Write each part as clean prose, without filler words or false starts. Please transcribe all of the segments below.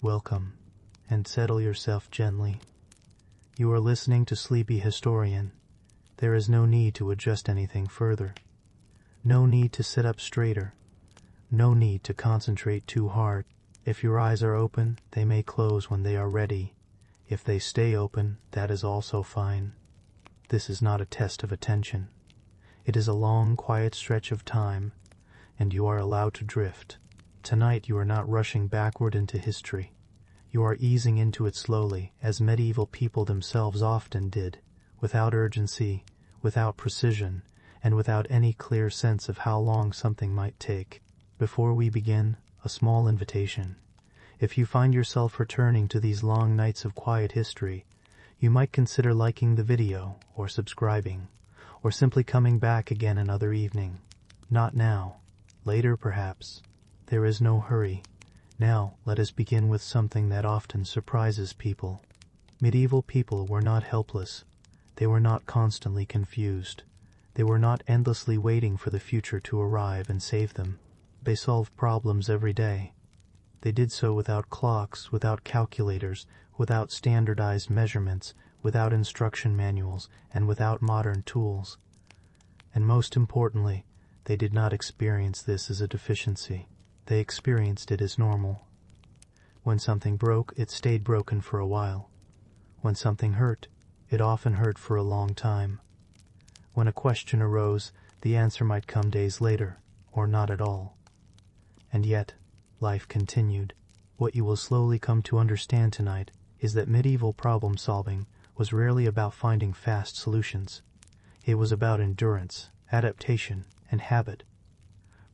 Welcome, and settle yourself gently. You are listening to Sleepy Historian. There is no need to adjust anything further. No need to sit up straighter. No need to concentrate too hard. If your eyes are open, they may close when they are ready. If they stay open, that is also fine. This is not a test of attention. It is a long, quiet stretch of time, and you are allowed to drift. Tonight you are not rushing backward into history. You are easing into it slowly, as medieval people themselves often did, without urgency, without precision, and without any clear sense of how long something might take. Before we begin, a small invitation. If you find yourself returning to these long nights of quiet history, you might consider liking the video, or subscribing, or simply coming back again another evening. Not now. Later, perhaps. There is no hurry. Now, let us begin with something that often surprises people. Medieval people were not helpless. They were not constantly confused. They were not endlessly waiting for the future to arrive and save them. They solved problems every day. They did so without clocks, without calculators, without standardized measurements, without instruction manuals, and without modern tools. And most importantly, they did not experience this as a deficiency. They experienced it as normal. When something broke, it stayed broken for a while. When something hurt, it often hurt for a long time. When a question arose, the answer might come days later, or not at all. And yet, life continued. What you will slowly come to understand tonight is that medieval problem-solving was rarely about finding fast solutions. It was about endurance, adaptation, and habit.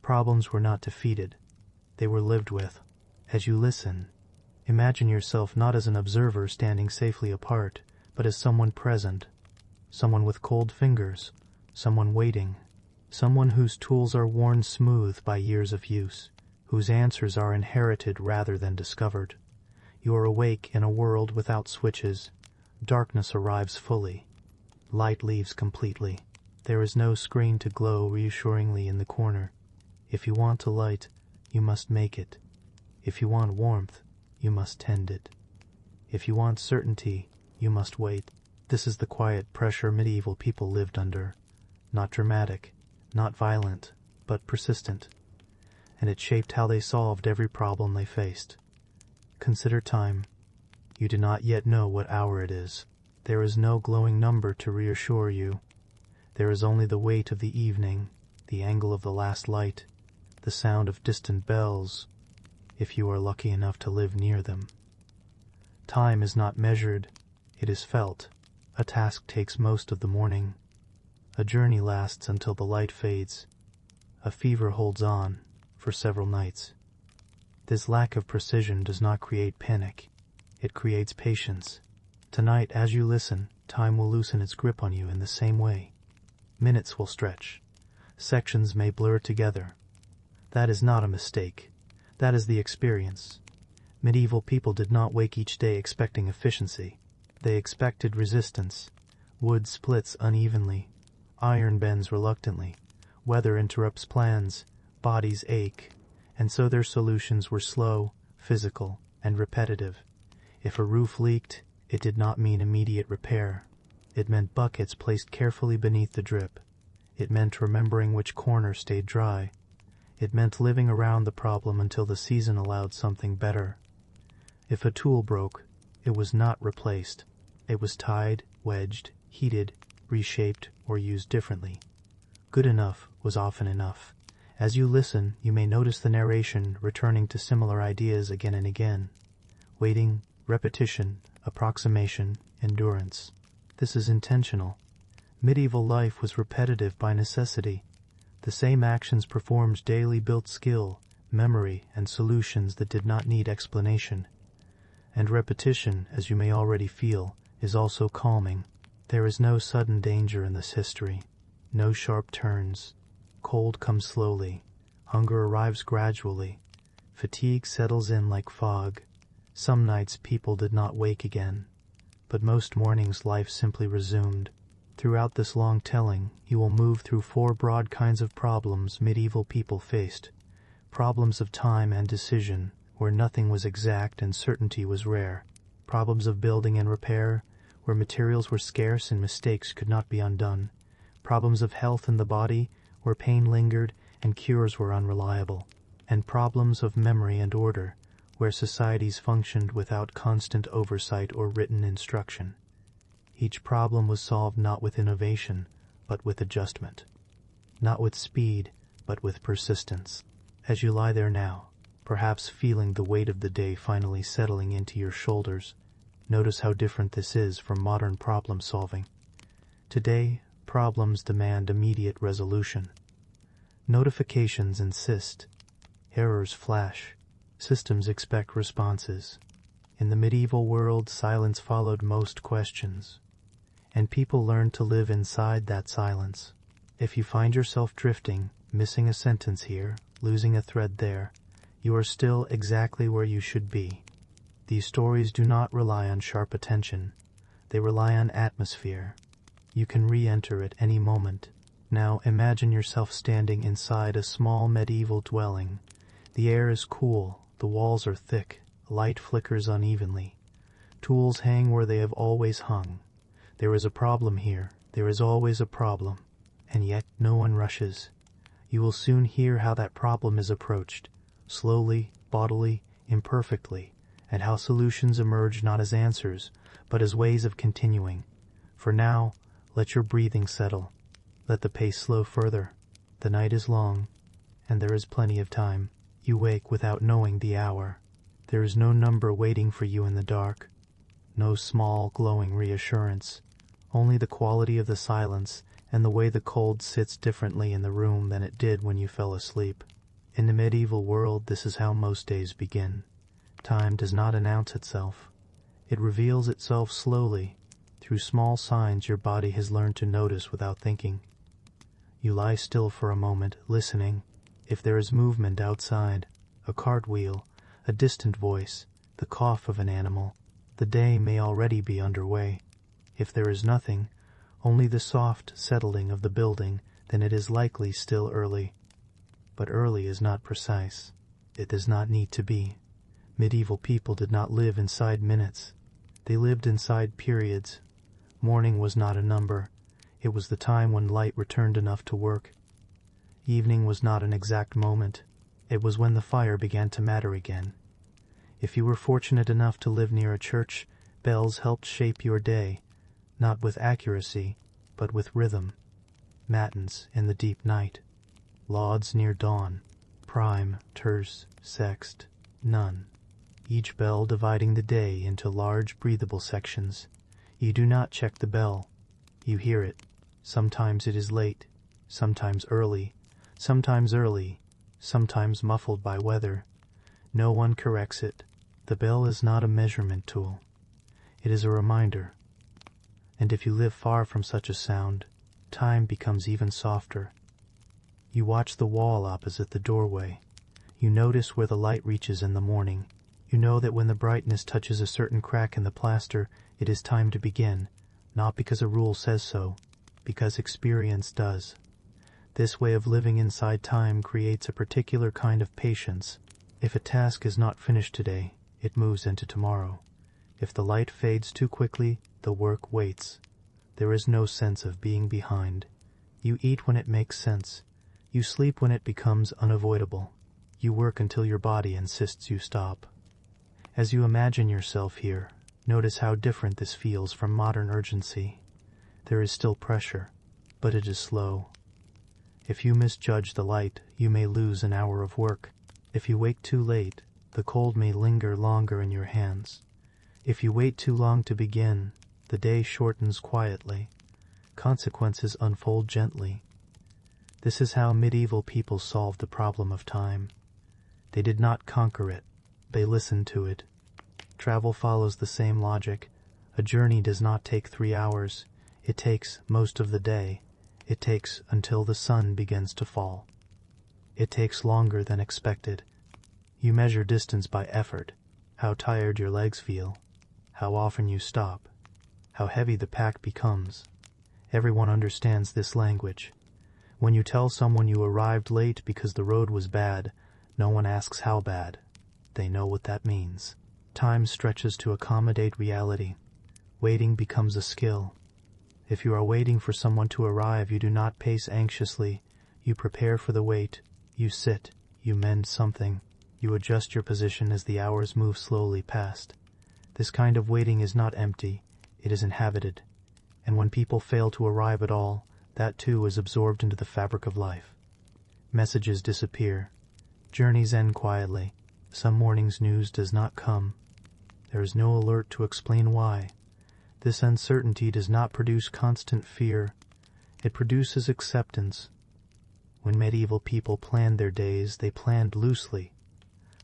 Problems were not defeated. They were lived with. As you listen, imagine yourself not as an observer standing safely apart, but as someone present, someone with cold fingers, someone waiting, someone whose tools are worn smooth by years of use, whose answers are inherited rather than discovered. You are awake in a world without switches. Darkness arrives fully. Light leaves completely. There is no screen to glow reassuringly in the corner. If you want to light, you must make it. If you want warmth, you must tend it. If you want certainty, you must wait. This is the quiet pressure medieval people lived under. Not dramatic, not violent, but persistent. And it shaped how they solved every problem they faced. Consider time. You do not yet know what hour it is. There is no glowing number to reassure you. There is only the weight of the evening, the angle of the last light, the sound of distant bells, if you are lucky enough to live near them. Time is not measured, it is felt. A task takes most of the morning. A journey lasts until the light fades. A fever holds on for several nights. This lack of precision does not create panic. It creates patience. Tonight, as you listen, time will loosen its grip on you in the same way. Minutes will stretch. Sections may blur together. That is not a mistake. That is the experience. Medieval people did not wake each day expecting efficiency. They expected resistance. Wood splits unevenly. Iron bends reluctantly. Weather interrupts plans. Bodies ache. And so their solutions were slow, physical, and repetitive. If a roof leaked, it did not mean immediate repair. It meant buckets placed carefully beneath the drip. It meant remembering which corner stayed dry. It meant living around the problem until the season allowed something better. If a tool broke, it was not replaced. It was tied, wedged, heated, reshaped, or used differently. Good enough was often enough. As you listen, you may notice the narration returning to similar ideas again and again. Waiting, repetition, approximation, endurance. This is intentional. Medieval life was repetitive by necessity. The same actions performed daily built skill, memory, and solutions that did not need explanation. And repetition, as you may already feel, is also calming. There is no sudden danger in this history. No sharp turns. Cold comes slowly. Hunger arrives gradually. Fatigue settles in like fog. Some nights people did not wake again. But most mornings life simply resumed. Throughout this long telling, you will move through 4 broad kinds of problems medieval people faced. Problems of time and decision, where nothing was exact and certainty was rare, problems of building and repair, where materials were scarce and mistakes could not be undone, problems of health in the body, where pain lingered and cures were unreliable, and problems of memory and order, where societies functioned without constant oversight or written instruction. Each problem was solved not with innovation, but with adjustment. Not with speed, but with persistence. As you lie there now, perhaps feeling the weight of the day finally settling into your shoulders, notice how different this is from modern problem solving. Today, problems demand immediate resolution. Notifications insist. Errors flash. Systems expect responses. In the medieval world, silence followed most questions, and people learned to live inside that silence. If you find yourself drifting, missing a sentence here, losing a thread there, you are still exactly where you should be. These stories do not rely on sharp attention. They rely on atmosphere. You can re-enter at any moment. Now imagine yourself standing inside a small medieval dwelling. The air is cool, the walls are thick, light flickers unevenly. Tools hang where they have always hung. There is a problem here, there is always a problem, and yet no one rushes. You will soon hear how that problem is approached, slowly, bodily, imperfectly, and how solutions emerge not as answers, but as ways of continuing. For now, let your breathing settle. Let the pace slow further. The night is long, and there is plenty of time. You wake without knowing the hour. There is no number waiting for you in the dark. No small, glowing reassurance. Only the quality of the silence and the way the cold sits differently in the room than it did when you fell asleep. In the medieval world, this is how most days begin. Time does not announce itself. It reveals itself slowly, through small signs your body has learned to notice without thinking. You lie still for a moment, listening. If there is movement outside, a cartwheel, a distant voice, the cough of an animal, the day may already be underway. If there is nothing, only the soft settling of the building, then it is likely still early. But early is not precise. It does not need to be. Medieval people did not live inside minutes. They lived inside periods. Morning was not a number. It was the time when light returned enough to work. Evening was not an exact moment. It was when the fire began to matter again. If you were fortunate enough to live near a church, bells helped shape your day, not with accuracy, but with rhythm. Matins in the deep night. Lauds near dawn. Prime, terce, sext, none. Each bell dividing the day into large breathable sections. You do not check the bell. You hear it. Sometimes it is late, sometimes early, sometimes muffled by weather. No one corrects it. The bell is not a measurement tool. It is a reminder. And if you live far from such a sound, time becomes even softer. You watch the wall opposite the doorway. You notice where the light reaches in the morning. You know that when the brightness touches a certain crack in the plaster, it is time to begin, not because a rule says so, because experience does. This way of living inside time creates a particular kind of patience. If a task is not finished today, it moves into tomorrow. If the light fades too quickly, the work waits. There is no sense of being behind. You eat when it makes sense. You sleep when it becomes unavoidable. You work until your body insists you stop. As you imagine yourself here, notice how different this feels from modern urgency. There is still pressure, but it is slow. If you misjudge the light, you may lose an hour of work. If you wake too late, the cold may linger longer in your hands. If you wait too long to begin, the day shortens quietly. Consequences unfold gently. This is how medieval people solved the problem of time. They did not conquer it. They listened to it. Travel follows the same logic. A journey does not take 3 hours. It takes most of the day. It takes until the sun begins to fall. It takes longer than expected. You measure distance by effort, how tired your legs feel, how often you stop, how heavy the pack becomes. Everyone understands this language. When you tell someone you arrived late because the road was bad, no one asks how bad. they know what that means. Time stretches to accommodate reality. Waiting becomes a skill. If you are waiting for someone to arrive, you do not pace anxiously. You prepare for the wait. You sit. You mend something. You adjust your position as the hours move slowly past. This kind of waiting is not empty. It is inhabited. And when people fail to arrive at all, that too is absorbed into the fabric of life. Messages disappear. Journeys end quietly. Some mornings news does not come. There is no alert to explain why. This uncertainty does not produce constant fear. It produces acceptance. When medieval people planned their days, they planned loosely.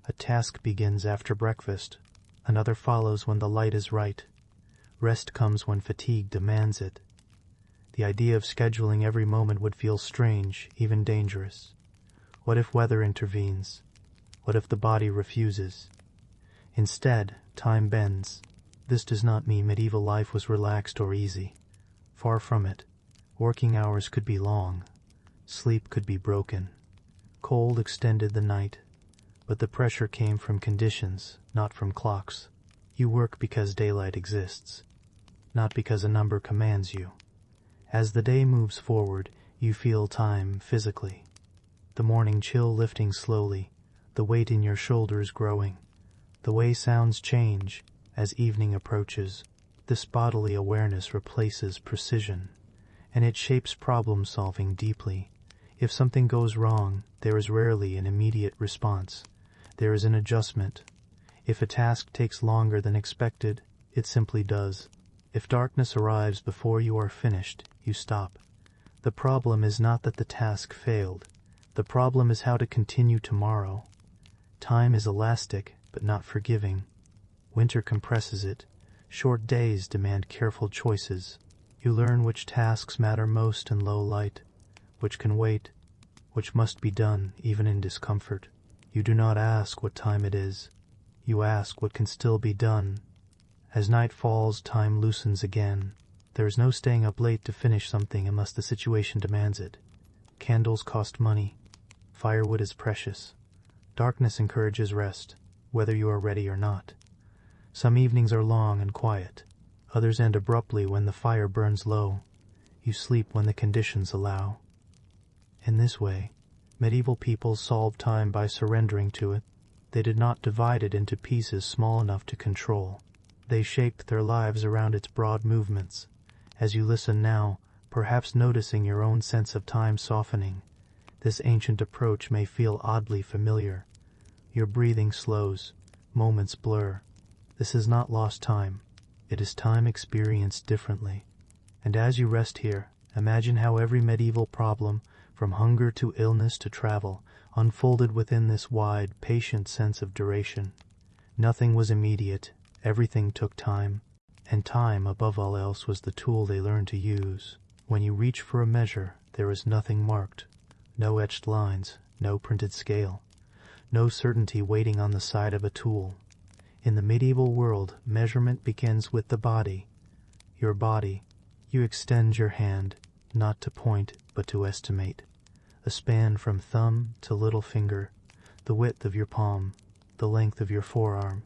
A task begins after breakfast. Another follows when the light is right. Rest comes when fatigue demands it. The idea of scheduling every moment would feel strange, even dangerous. What if weather intervenes? What if the body refuses? Instead, time bends. This does not mean medieval life was relaxed or easy. Far from it. Working hours could be long. Sleep could be broken. Cold extended the night. But the pressure came from conditions, not from clocks. You work because daylight exists, not because a number commands you. As the day moves forward, you feel time physically. The morning chill lifting slowly, the weight in your shoulders growing. The way sounds change as evening approaches. This bodily awareness replaces precision, and it shapes problem-solving deeply. If something goes wrong, there is rarely an immediate response. There is an adjustment. If a task takes longer than expected, it simply does. If darkness arrives before you are finished, you stop. The problem is not that the task failed. The problem is how to continue tomorrow. Time is elastic, but not forgiving. Winter compresses it. Short days demand careful choices. You learn which tasks matter most in low light, which can wait, which must be done even in discomfort. You do not ask what time it is. You ask what can still be done. As night falls, time loosens again. There is no staying up late to finish something unless the situation demands it. Candles cost money. Firewood is precious. Darkness encourages rest, whether you are ready or not. Some evenings are long and quiet. Others end abruptly when the fire burns low. You sleep when the conditions allow. In this way, medieval people solved time by surrendering to it. They did not divide it into pieces small enough to control. They shaped their lives around its broad movements. As you listen now, perhaps noticing your own sense of time softening, this ancient approach may feel oddly familiar. Your breathing slows, moments blur. This is not lost time. It is time experienced differently. And as you rest here, imagine how every medieval problem, from hunger to illness to travel, unfolded within this wide, patient sense of duration. Nothing was immediate. Everything took time. And time, above all else, was the tool they learned to use. When you reach for a measure, there is nothing marked. No etched lines, no printed scale. No certainty waiting on the side of a tool. In the medieval world, measurement begins with the body. Your body. You extend your hand, not to point, but to estimate. A span from thumb to little finger, the width of your palm, the length of your forearm.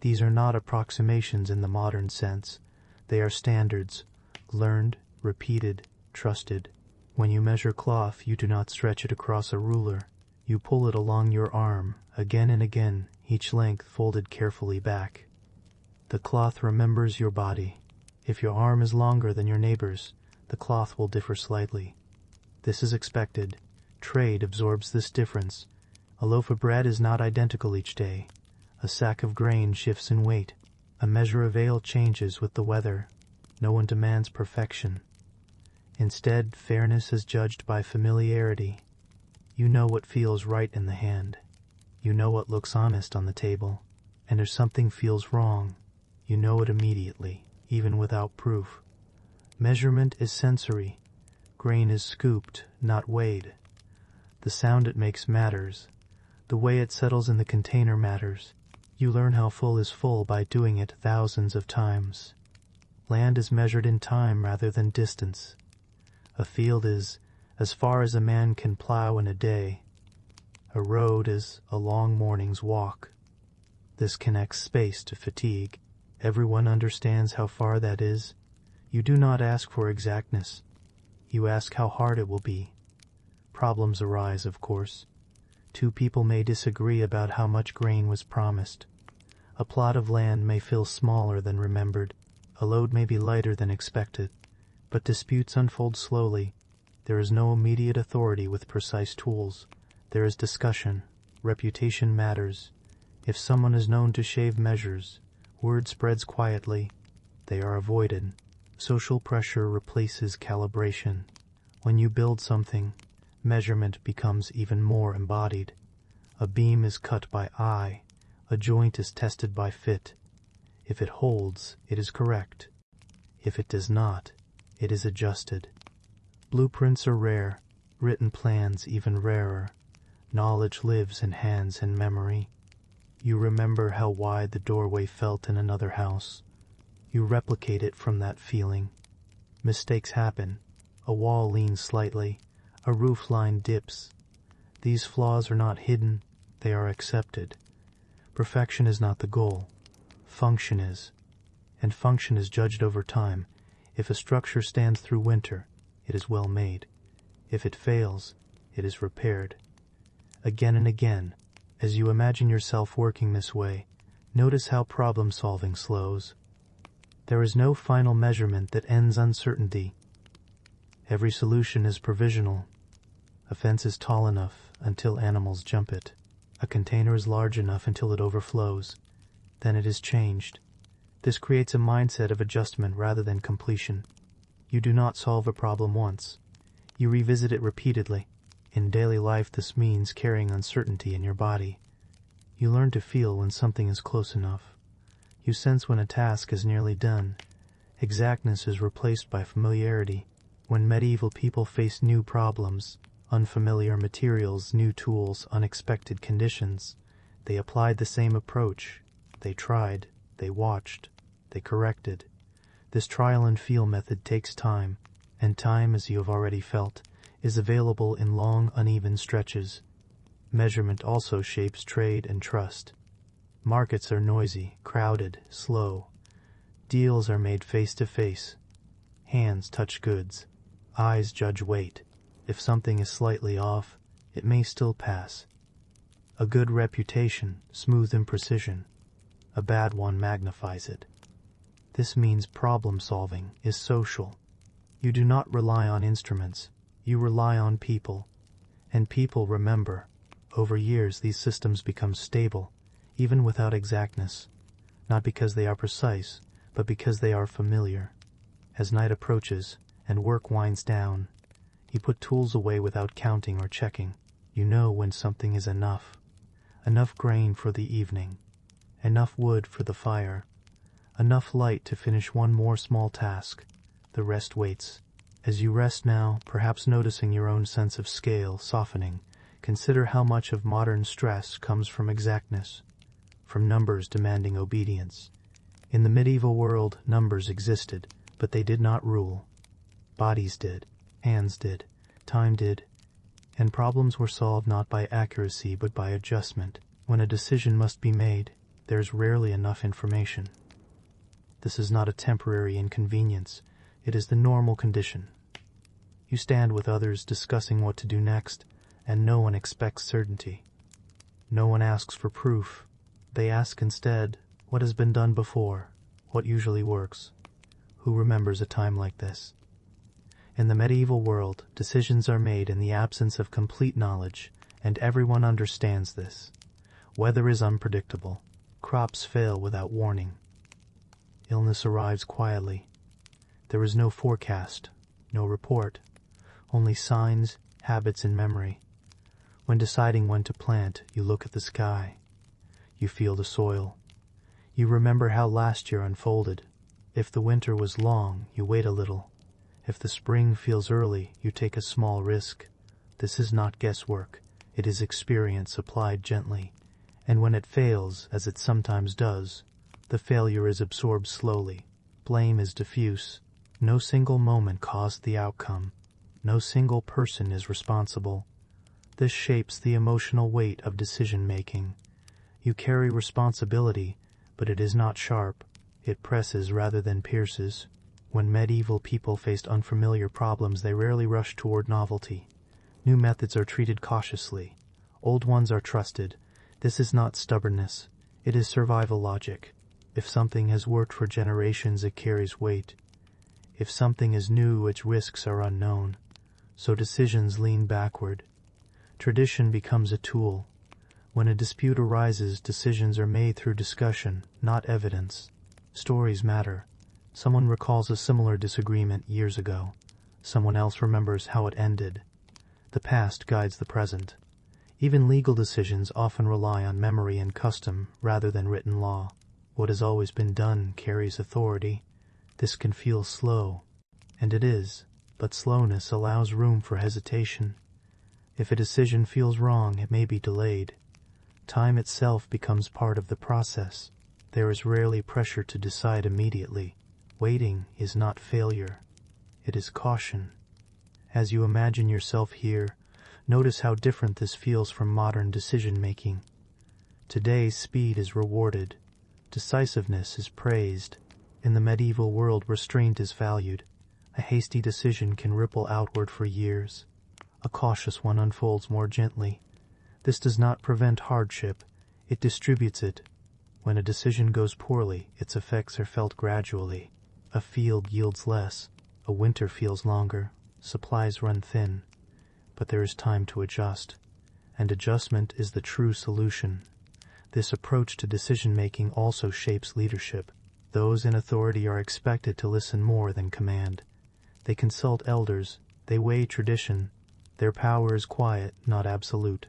These are not approximations in the modern sense. They are standards, learned, repeated, trusted. When you measure cloth, you do not stretch it across a ruler. You pull it along your arm, again and again, each length folded carefully back. The cloth remembers your body. If your arm is longer than your neighbor's, the cloth will differ slightly. This is expected. Trade absorbs this difference. A loaf of bread is not identical each day. A sack of grain shifts in weight. A measure of ale changes with the weather. No one demands perfection. Instead, fairness is judged by familiarity. You know what feels right in the hand. You know what looks honest on the table. And if something feels wrong, you know it immediately, even without proof. Measurement is sensory. Grain is scooped, not weighed. The sound it makes matters. The way it settles in the container matters. You learn how full is full by doing it thousands of times. Land is measured in time rather than distance. A field is as far as a man can plow in a day. A road is a long morning's walk. This connects space to fatigue. Everyone understands how far that is. You do not ask for exactness. You ask how hard it will be. Problems arise, of course. Two people may disagree about how much grain was promised. A plot of land may feel smaller than remembered. A load may be lighter than expected. But disputes unfold slowly. There is no immediate authority with precise tools. There is discussion. Reputation matters. If someone is known to shave measures, word spreads quietly. They are avoided. Social pressure replaces calibration. When you build something, measurement becomes even more embodied. A beam is cut by eye. A joint is tested by fit. If it holds, it is correct. If it does not, it is adjusted. Blueprints are rare, written plans even rarer. Knowledge lives in hands and memory. You remember how wide the doorway felt in another house. You replicate it from that feeling. Mistakes happen. A wall leans slightly. A roof line dips. These flaws are not hidden. They are accepted. Perfection is not the goal. Function is. And function is judged over time. If a structure stands through winter, it is well made. If it fails, it is repaired. Again and again, as you imagine yourself working this way, notice how problem-solving slows. There is no final measurement that ends uncertainty. Every solution is provisional. A fence is tall enough until animals jump it. A container is large enough until it overflows. Then it is changed. This creates a mindset of adjustment rather than completion. You do not solve a problem once. You revisit it repeatedly. In daily life, this means carrying uncertainty in your body. You learn to feel when something is close enough. You sense when a task is nearly done. Exactness is replaced by familiarity. When medieval people faced new problems, unfamiliar materials, new tools, unexpected conditions, they applied the same approach. They tried, they watched, they corrected. This trial and feel method takes time, and time, as you have already felt, is available in long, uneven stretches. Measurement also shapes trade and trust. Markets are noisy, crowded, slow. Deals are made face to face. Hands touch goods. Eyes judge weight. If something is slightly off, it may still pass. A good reputation, smooth in precision. A bad one magnifies it. This means problem solving is social. You do not rely on instruments. You rely on people. And people remember. Over years, these systems become stable, even without exactness. Not because they are precise, but because they are familiar. As night approaches and work winds down, you put tools away without counting or checking. You know when something is enough. Enough grain for the evening. Enough wood for the fire. Enough light to finish one more small task. The rest waits. As you rest now, perhaps noticing your own sense of scale softening, consider how much of modern stress comes from exactness, from numbers demanding obedience. In the medieval world, numbers existed, but they did not rule. Bodies did, hands did, time did, and problems were solved not by accuracy but by adjustment. When a decision must be made, there is rarely enough information. This is not a temporary inconvenience. It is the normal condition. You stand with others discussing what to do next, and no one expects certainty. No one asks for proof. They ask instead, what has been done before? What usually works? Who remembers a time like this? In the medieval world, decisions are made in the absence of complete knowledge, and everyone understands this. Weather is unpredictable. Crops fail without warning. Illness arrives quietly. There is no forecast, no report, only signs, habits, and memory. When deciding when to plant, you look at the sky. You feel the soil. You remember how last year unfolded. If the winter was long, you wait a little. If the spring feels early, you take a small risk. This is not guesswork. It is experience applied gently. And when it fails, as it sometimes does, the failure is absorbed slowly. Blame is diffuse. No single moment caused the outcome. No single person is responsible. This shapes the emotional weight of decision-making. You carry responsibility, but it is not sharp. It presses rather than pierces. When medieval people faced unfamiliar problems, they rarely rushed toward novelty. New methods are treated cautiously. Old ones are trusted. This is not stubbornness. It is survival logic. If something has worked for generations, it carries weight. If something is new, its risks are unknown. So decisions lean backward. Tradition becomes a tool. When a dispute arises, decisions are made through discussion, not evidence. Stories matter. Someone recalls a similar disagreement years ago. Someone else remembers how it ended. The past guides the present. Even legal decisions often rely on memory and custom rather than written law. What has always been done carries authority. This can feel slow, and it is, but slowness allows room for hesitation. If a decision feels wrong, it may be delayed. Time itself becomes part of the process. There is rarely pressure to decide immediately. Waiting is not failure. It is caution. As you imagine yourself here, notice how different this feels from modern decision-making. Today, speed is rewarded. Decisiveness is praised. In the medieval world, restraint is valued. A hasty decision can ripple outward for years. A cautious one unfolds more gently. This does not prevent hardship. It distributes it. When a decision goes poorly, its effects are felt gradually. A field yields less. A winter feels longer. Supplies run thin. But there is time to adjust. And adjustment is the true solution. This approach to decision-making also shapes leadership. Those in authority are expected to listen more than command. They consult elders. They weigh tradition. Their power is quiet, not absolute.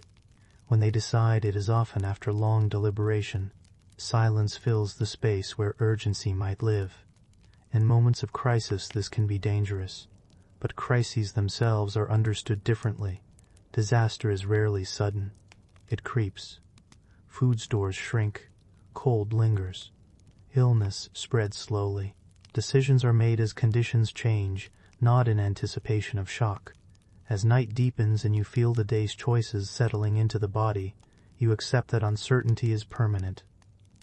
When they decide, it is often after long deliberation. Silence fills the space where urgency might live. In moments of crisis, this can be dangerous. But crises themselves are understood differently. Disaster is rarely sudden. It creeps. Food stores shrink. Cold lingers. Illness spreads slowly. Decisions are made as conditions change, not in anticipation of shock. As night deepens and you feel the day's choices settling into the body, you accept that uncertainty is permanent.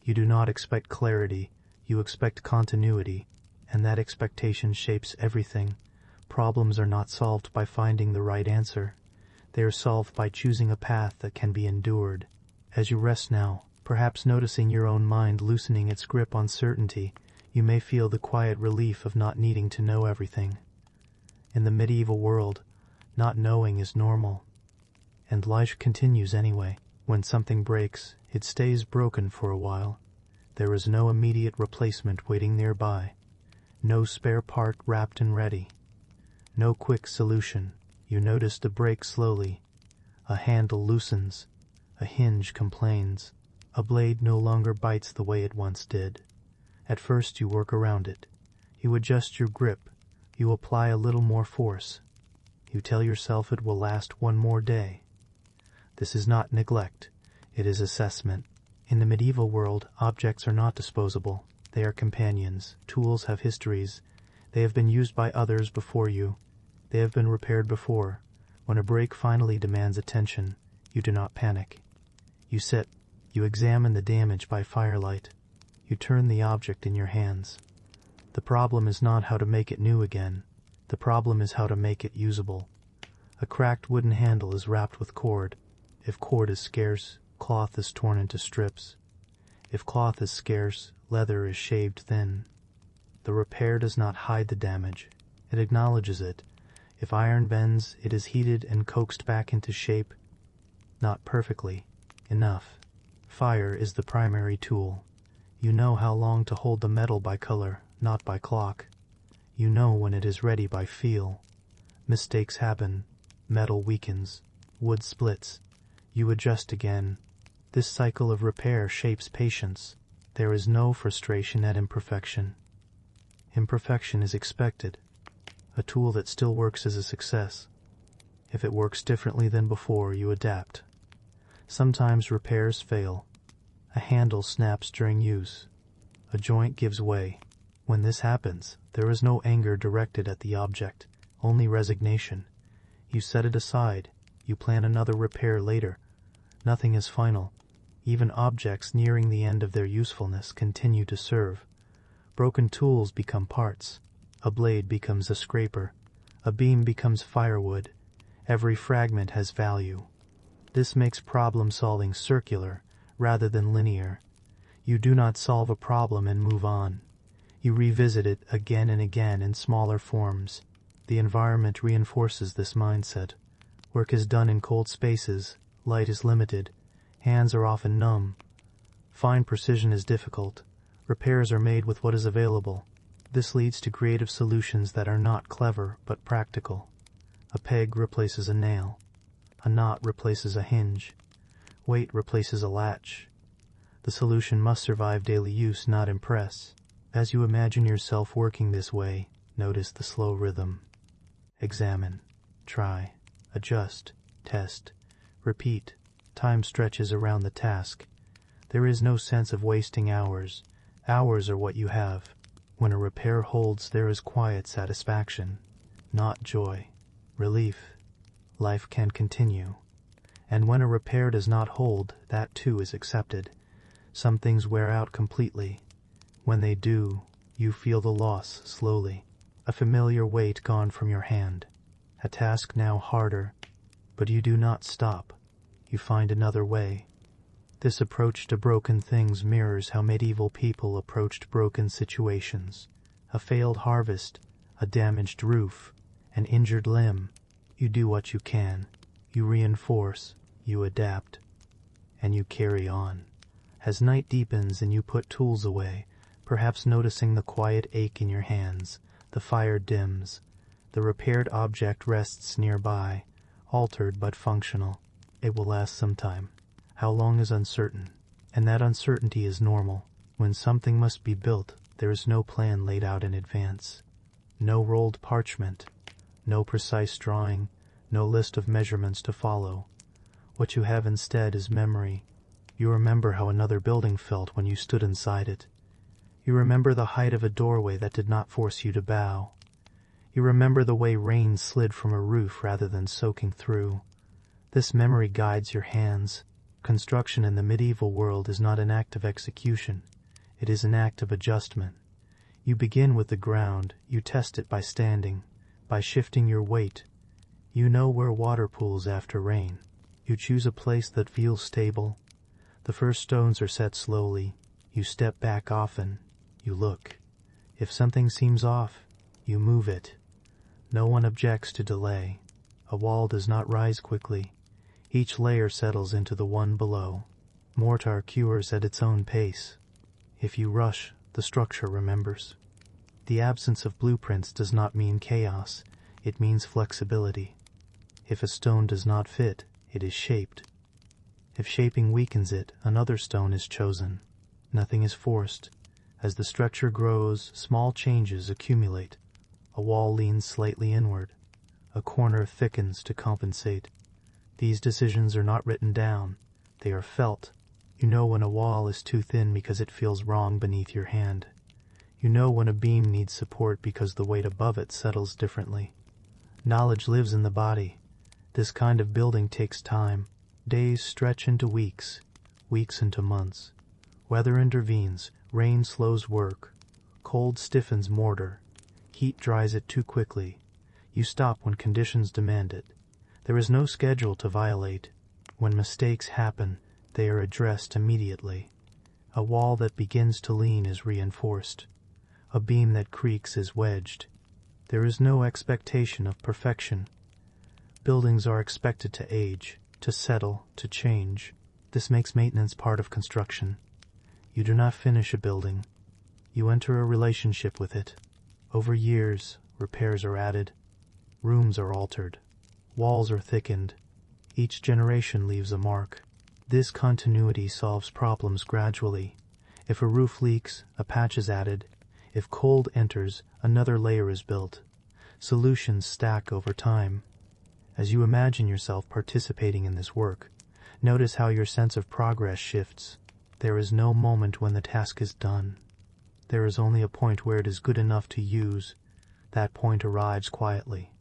You do not expect clarity, you expect continuity, and that expectation shapes everything. Problems are not solved by finding the right answer. They are solved by choosing a path that can be endured. As you rest now, perhaps noticing your own mind loosening its grip on certainty, you may feel the quiet relief of not needing to know everything. In the medieval world, not knowing is normal. And life continues anyway. When something breaks, it stays broken for a while. There is no immediate replacement waiting nearby. No spare part wrapped and ready. No quick solution. You notice the break slowly. A handle loosens. A hinge complains. A blade no longer bites the way it once did. At first you work around it. You adjust your grip. You apply a little more force. You tell yourself it will last one more day. This is not neglect. It is assessment. In the medieval world, objects are not disposable. They are companions. Tools have histories. They have been used by others before you. They have been repaired before. When a break finally demands attention, you do not panic. You sit. You examine the damage by firelight. You turn the object in your hands. The problem is not how to make it new again. The problem is how to make it usable. A cracked wooden handle is wrapped with cord. If cord is scarce, cloth is torn into strips. If cloth is scarce, leather is shaved thin. The repair does not hide the damage. It acknowledges it. If iron bends, it is heated and coaxed back into shape. Not perfectly. Enough. Fire is the primary tool. You know how long to hold the metal by color, not by clock. You know when it is ready by feel. Mistakes happen. Metal weakens. Wood splits. You adjust again. This cycle of repair shapes patience. There is no frustration at imperfection. Imperfection is expected. A tool that still works is a success. If it works differently than before, you adapt. Sometimes repairs fail. A handle snaps during use. A joint gives way. When this happens, there is no anger directed at the object, only resignation. You set it aside. You plan another repair later. Nothing is final. Even objects nearing the end of their usefulness continue to serve. Broken tools become parts. A blade becomes a scraper. A beam becomes firewood. Every fragment has value. This makes problem-solving circular rather than linear. You do not solve a problem and move on. You revisit it again and again in smaller forms. The environment reinforces this mindset. Work is done in cold spaces. Light is limited. Hands are often numb. Fine precision is difficult. Repairs are made with what is available. This leads to creative solutions that are not clever but practical. A peg replaces a nail. A knot replaces a hinge. Weight replaces a latch. The solution must survive daily use, not impress. As you imagine yourself working this way, notice the slow rhythm. Examine, try, adjust, test, repeat. Time stretches around the task. There is no sense of wasting hours. Hours are what you have. When a repair holds, there is quiet satisfaction, not joy, relief. Life can continue. And when a repair does not hold, that too is accepted. Some things wear out completely. When they do, you feel the loss slowly. A familiar weight gone from your hand. A task now harder, but you do not stop. You find another way. This approach to broken things mirrors how medieval people approached broken situations. A failed harvest, a damaged roof, an injured limb. You do what you can. You reinforce, you adapt, and you carry on. As night deepens and you put tools away, perhaps noticing the quiet ache in your hands, the fire dims. The repaired object rests nearby, altered but functional. It will last some time. How long is uncertain, and that uncertainty is normal. When something must be built, there is no plan laid out in advance. No rolled parchment, no precise drawing, no list of measurements to follow. What you have instead is memory. You remember how another building felt when you stood inside it. You remember the height of a doorway that did not force you to bow. You remember the way rain slid from a roof rather than soaking through. This memory guides your hands. Construction in the medieval world is not an act of execution. It is an act of adjustment. You begin with the ground. You test it by standing, by shifting your weight. You know where water pools after rain. You choose a place that feels stable. The first stones are set slowly. You step back often. You look. If something seems off, you move it. No one objects to delay. A wall does not rise quickly. Each layer settles into the one below. Mortar cures at its own pace. If you rush, the structure remembers. The absence of blueprints does not mean chaos. It means flexibility. If a stone does not fit, it is shaped. If shaping weakens it, another stone is chosen. Nothing is forced. As the structure grows, small changes accumulate. A wall leans slightly inward. A corner thickens to compensate. These decisions are not written down. They are felt. You know when a wall is too thin because it feels wrong beneath your hand. You know when a beam needs support because the weight above it settles differently. Knowledge lives in the body. This kind of building takes time. Days stretch into weeks, weeks into months. Weather intervenes, rain slows work. Cold stiffens mortar. Heat dries it too quickly. You stop when conditions demand it. There is no schedule to violate. When mistakes happen, they are addressed immediately. A wall that begins to lean is reinforced. A beam that creaks is wedged. There is no expectation of perfection. Buildings are expected to age, to settle, to change. This makes maintenance part of construction. You do not finish a building. You enter a relationship with it. Over years, repairs are added. Rooms are altered. Walls are thickened. Each generation leaves a mark. This continuity solves problems gradually. If a roof leaks, a patch is added. If cold enters, another layer is built. Solutions stack over time. As you imagine yourself participating in this work, notice how your sense of progress shifts. There is no moment when the task is done. There is only a point where it is good enough to use. That point arrives quietly.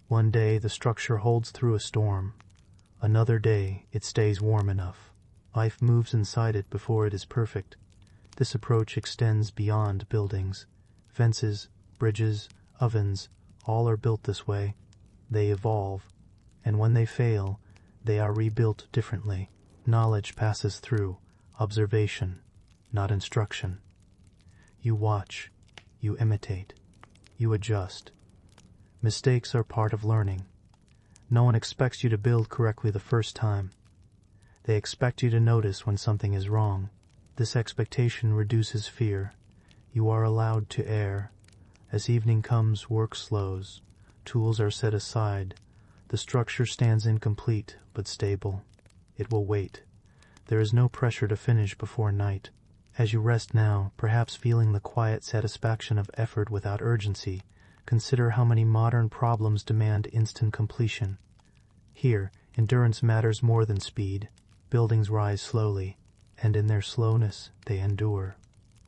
One day the structure holds through a storm. Another day it stays warm enough. Life moves inside it before it is perfect. This approach extends beyond buildings. Fences, bridges, ovens, all are built this way. They evolve, and when they fail, they are rebuilt differently. Knowledge passes through observation, not instruction. You watch, you imitate, you adjust. Mistakes are part of learning. No one expects you to build correctly the first time. They expect you to notice when something is wrong. This expectation reduces fear. You are allowed to err. As evening comes, work slows. Tools are set aside. The structure stands incomplete, but stable. It will wait. There is no pressure to finish before night. As you rest now, perhaps feeling the quiet satisfaction of effort without urgency, consider how many modern problems demand instant completion. Here, endurance matters more than speed. Buildings rise slowly, and in their slowness, they endure.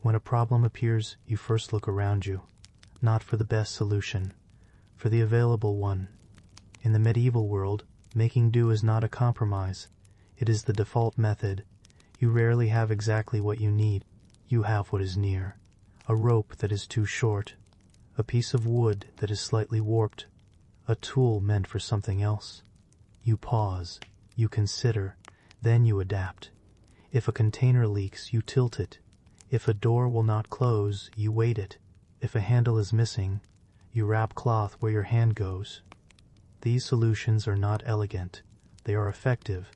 When a problem appears, you first look around you, not for the best solution, for the available one. In the medieval world, making do is not a compromise. It is the default method. You rarely have exactly what you need. You have what is near. A rope that is too short. A piece of wood that is slightly warped. A tool meant for something else. You pause. You consider. Then you adapt. If a container leaks, you tilt it. If a door will not close, you weight it. If a handle is missing, you wrap cloth where your hand goes. These solutions are not elegant. They are effective.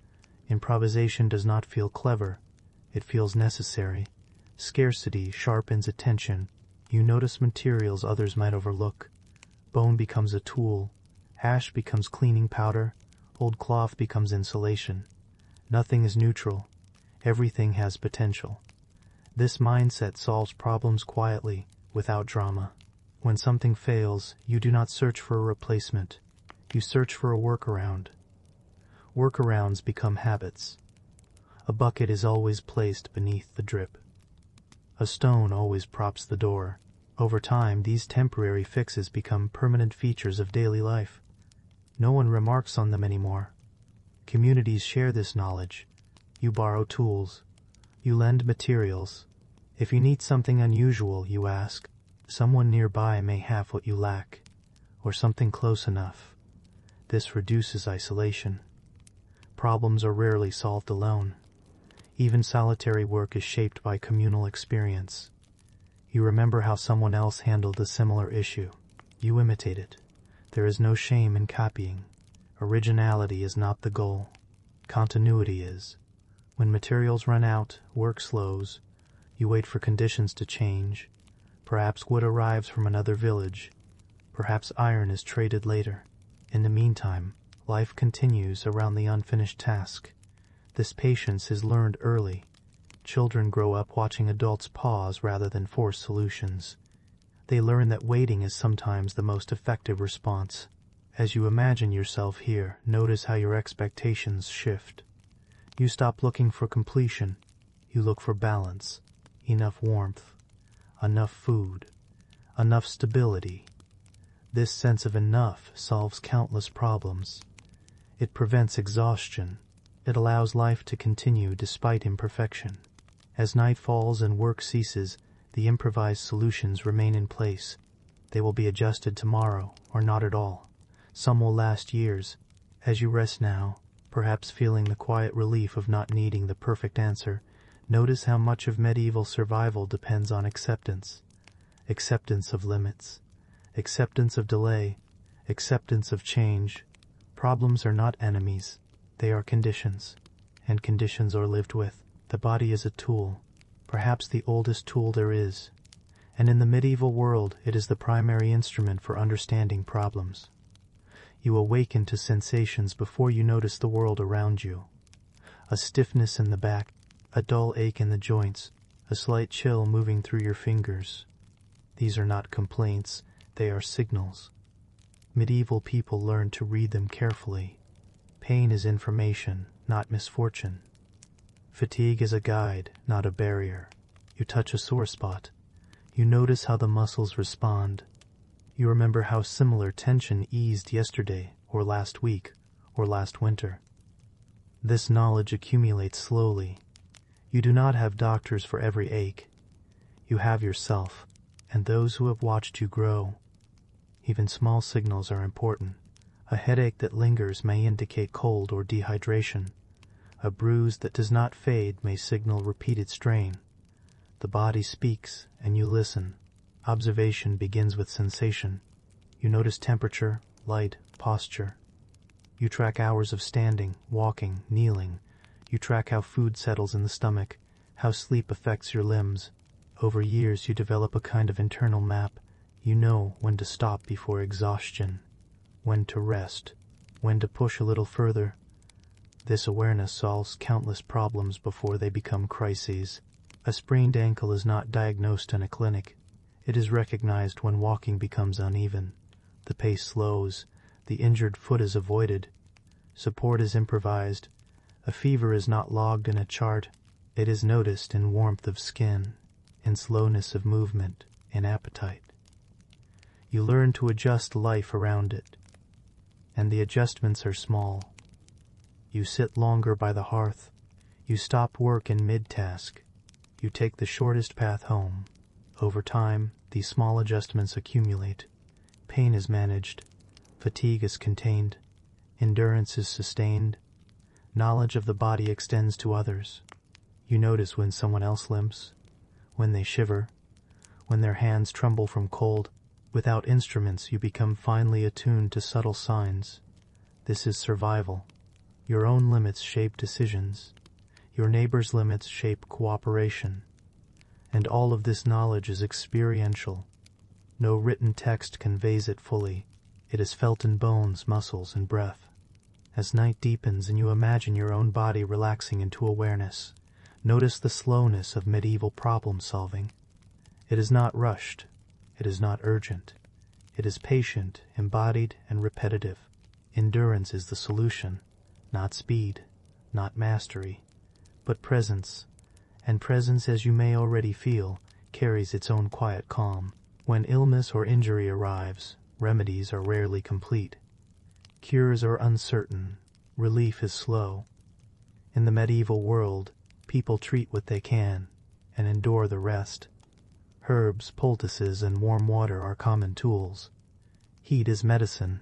Improvisation does not feel clever. It feels necessary. Scarcity sharpens attention. You notice materials others might overlook. Bone becomes a tool. Ash becomes cleaning powder. Old cloth becomes insulation. Nothing is neutral. Everything has potential. This mindset solves problems quietly, without drama. When something fails, you do not search for a replacement. You search for a workaround. Workarounds become habits. A bucket is always placed beneath the drip. A stone always props the door. Over time, these temporary fixes become permanent features of daily life. No one remarks on them anymore. Communities share this knowledge. You borrow tools. You lend materials. If you need something unusual, you ask. Someone nearby may have what you lack, or something close enough. This reduces isolation. Problems are rarely solved alone. Even solitary work is shaped by communal experience. You remember how someone else handled a similar issue. You imitate it. There is no shame in copying. Originality is not the goal. Continuity is. When materials run out, work slows. You wait for conditions to change. Perhaps wood arrives from another village. Perhaps iron is traded later. In the meantime, life continues around the unfinished task. This patience is learned early. Children grow up watching adults pause rather than force solutions. They learn that waiting is sometimes the most effective response. As you imagine yourself here, notice how your expectations shift. You stop looking for completion. You look for balance, enough warmth, enough food, enough stability. This sense of enough solves countless problems. It prevents exhaustion. It allows life to continue despite imperfection. As night falls and work ceases, the improvised solutions remain in place. They will be adjusted tomorrow, or not at all. Some will last years. As you rest now, perhaps feeling the quiet relief of not needing the perfect answer, notice how much of medieval survival depends on acceptance. Acceptance of limits. Acceptance of delay. Acceptance of change. Problems are not enemies. They are conditions. And conditions are lived with. The body is a tool. Perhaps the oldest tool there is. And in the medieval world, it is the primary instrument for understanding problems. You awaken to sensations before you notice the world around you. A stiffness in the back, a dull ache in the joints, a slight chill moving through your fingers. These are not complaints, they are signals. Medieval people learned to read them carefully. Pain is information, not misfortune. Fatigue is a guide, not a barrier. You touch a sore spot. You notice how the muscles respond. You remember how similar tension eased yesterday, or last week, or last winter. This knowledge accumulates slowly. You do not have doctors for every ache. You have yourself, and those who have watched you grow. Even small signals are important. A headache that lingers may indicate cold or dehydration. A bruise that does not fade may signal repeated strain. The body speaks, and you listen. Observation begins with sensation. You notice temperature, light, posture. You track hours of standing, walking, kneeling. You track how food settles in the stomach, how sleep affects your limbs. Over years you develop a kind of internal map. You know when to stop before exhaustion, when to rest, when to push a little further. This awareness solves countless problems before they become crises. A sprained ankle is not diagnosed in a clinic. It is recognized when walking becomes uneven. The pace slows. The injured foot is avoided. Support is improvised. A fever is not logged in a chart. It is noticed in warmth of skin, in slowness of movement, in appetite. You learn to adjust life around it, and the adjustments are small. You sit longer by the hearth. You stop work in mid-task. You take the shortest path home. Over time, these small adjustments accumulate. Pain is managed. Fatigue is contained. Endurance is sustained. Knowledge of the body extends to others. You notice when someone else limps, when they shiver, when their hands tremble from cold. Without instruments, you become finely attuned to subtle signs. This is survival. Your own limits shape decisions. Your neighbor's limits shape cooperation. And all of this knowledge is experiential. No written text conveys it fully. It is felt in bones, muscles, and breath. As night deepens and you imagine your own body relaxing into awareness, notice the slowness of medieval problem solving. It is not rushed. It is not urgent. It is patient, embodied, and repetitive. Endurance is the solution, not speed, not mastery, but presence. And presence, as you may already feel, carries its own quiet calm. When illness or injury arrives, remedies are rarely complete. Cures are uncertain. Relief is slow. In the medieval world, people treat what they can and endure the rest. Herbs, poultices, and warm water are common tools. Heat is medicine.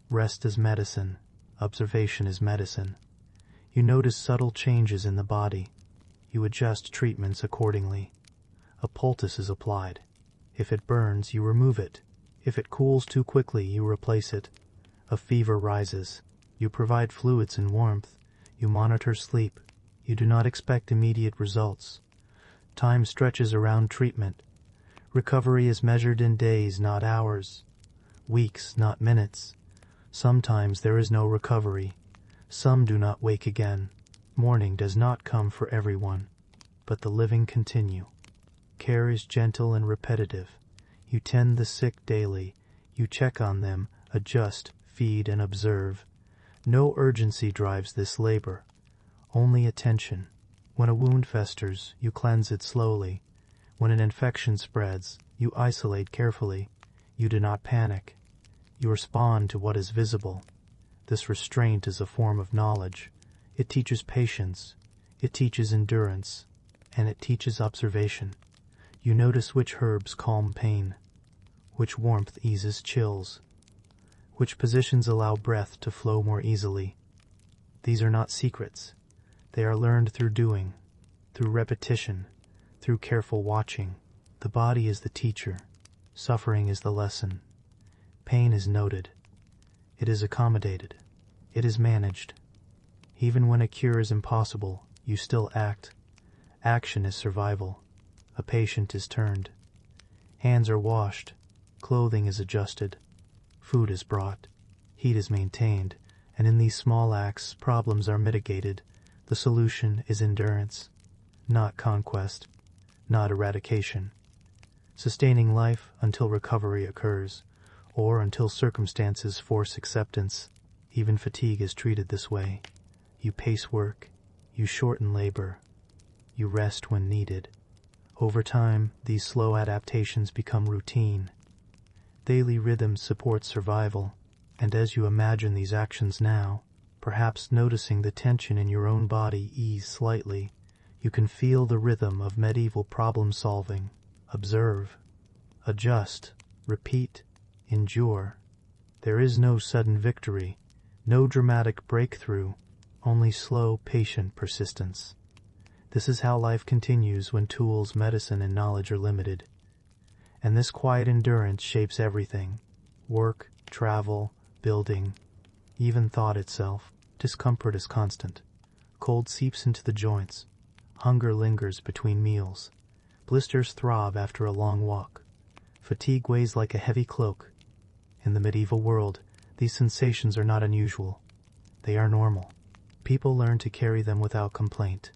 Rest is medicine. Observation is medicine. You notice subtle changes in the body. You adjust treatments accordingly. A poultice is applied. If it burns, you remove it. If it cools too quickly, you replace it. A fever rises. You provide fluids and warmth. You monitor sleep. You do not expect immediate results. Time stretches around treatment. Recovery is measured in days, not hours. Weeks, not minutes. Sometimes there is no recovery. Some do not wake again. Morning does not come for everyone, but the living continue. Care is gentle and repetitive. You tend the sick daily. You check on them, adjust, feed, and observe. No urgency drives this labor, only attention. When a wound festers, you cleanse it slowly. When an infection spreads, you isolate carefully. You do not panic. You respond to what is visible. This restraint is a form of knowledge. It teaches patience. It teaches endurance. And it teaches observation. You notice which herbs calm pain, which warmth eases chills, which positions allow breath to flow more easily. These are not secrets. They are learned through doing, through repetition, through careful watching. The body is the teacher. Suffering is the lesson. Pain is noted. It is accommodated. It is managed. Even when a cure is impossible, you still act. Action is survival. A patient is turned. Hands are washed. Clothing is adjusted. Food is brought. Heat is maintained. And in these small acts, problems are mitigated. The solution is endurance, not conquest, not eradication. Sustaining life until recovery occurs, or until circumstances force acceptance. Even fatigue is treated this way. You pace work. You shorten labor. You rest when needed. Over time, these slow adaptations become routine. Daily rhythms support survival, and as you imagine these actions now, Perhaps noticing the tension in your own body ease slightly, you can feel the rhythm of medieval problem-solving. Observe, adjust, repeat, endure. There is no sudden victory, no dramatic breakthrough, only slow, patient persistence. This is how life continues when tools, medicine, and knowledge are limited. And this quiet endurance shapes everything: work, travel, building, even thought itself. Discomfort is constant. Cold seeps into the joints. Hunger lingers between meals. Blisters throb after a long walk. Fatigue weighs like a heavy cloak. In the medieval world, these sensations are not unusual. They are normal. People learn to carry them without complaint,